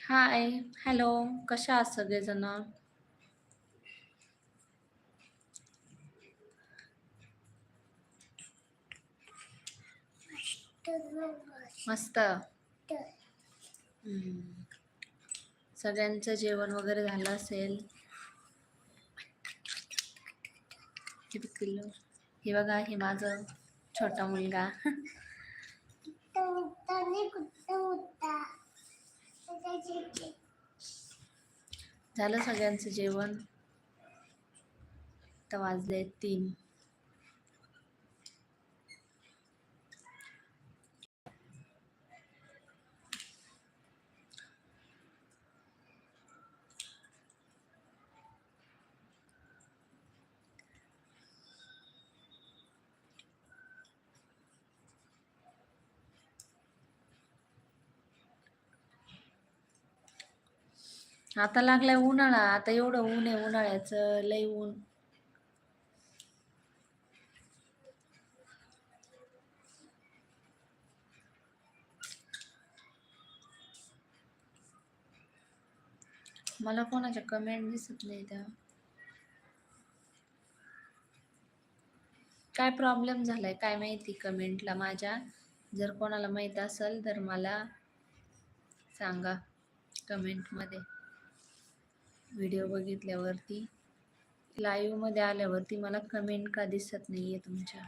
हाय, hello, कशा आहात सगळेजण? मस्त. हम्म. सगळ्यांचं जेवण वगैरे झालं असेल. हे पिल्लू, हे बघा, हे माझं छोटा मुलगा. झालं सगळ्यांचं जेवण. तर वाजले 3. आता लागलाय उन्हाळा. आता एवढं ऊन आहे, उन्हाळ्याचं लय ऊन. मला कोणाच्या कमेंट दिसत नाही त्या. काय प्रॉब्लेम झालाय काय माहिती कमेंटला माझ्या. जर कोणाला माहित असेल तर मला सांगा कमेंटमध्ये. व्हिडिओ बघितल्यावरती, लाईव्ह मध्ये आल्यावरती मला कमेंट का दिसत नाहीये तुमच्या.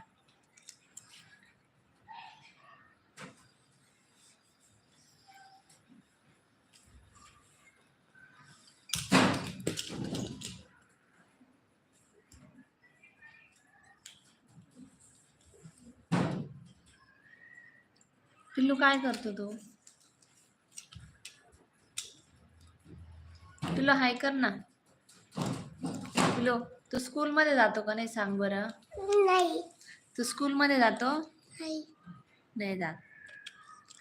पिल्लू काय करतो तू? तुला हाय कर ना. पिल्लू, तू स्कूल मध्ये जातो का नाही सांग बरं? नाही. तू स्कूल मध्ये जातो? नाही जात.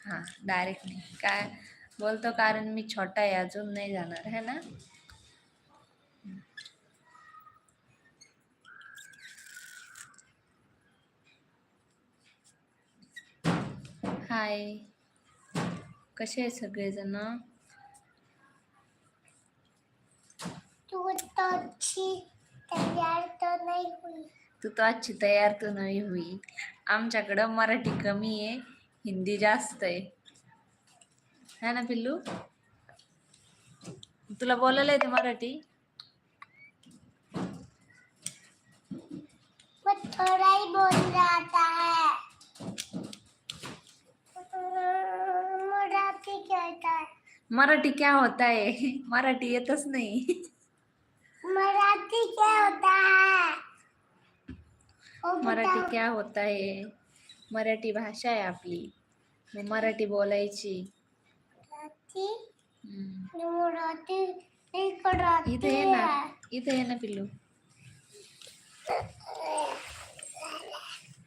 हा, डायरेक्ट नाही. काय बोलतो? कारण मी छोटा आहे, अजून नाही जाणार है ना. हाय, कसे आहे सगळेजण? तू तो अच्छी तैयार तो नहीं हुई. तू तो अच्छी तयार तो नाही हुई. आमच्याकडं मराठी कमी आहे, हिंदी जास्त आहे, है ना पिल्लू? तुला बोलायला येते मराठी? मैं थोड़ा ही बोल रहा था. मराठी क्या होता है? मराठी क्या होता है? मराठी येतच नाही. मराठी क्या होता है? मराठी क्या होता है? मराठी भाषा आहे आपली, मग मराठी बोलायची. मराठी नहीं कराती इथे ये ना, इथे ये ना पिल्लू.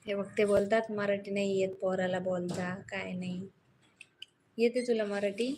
हे बघ, ते बोलतात मराठी नाही येत पोराला बोलता, काय नाही. येते तुला मराठी?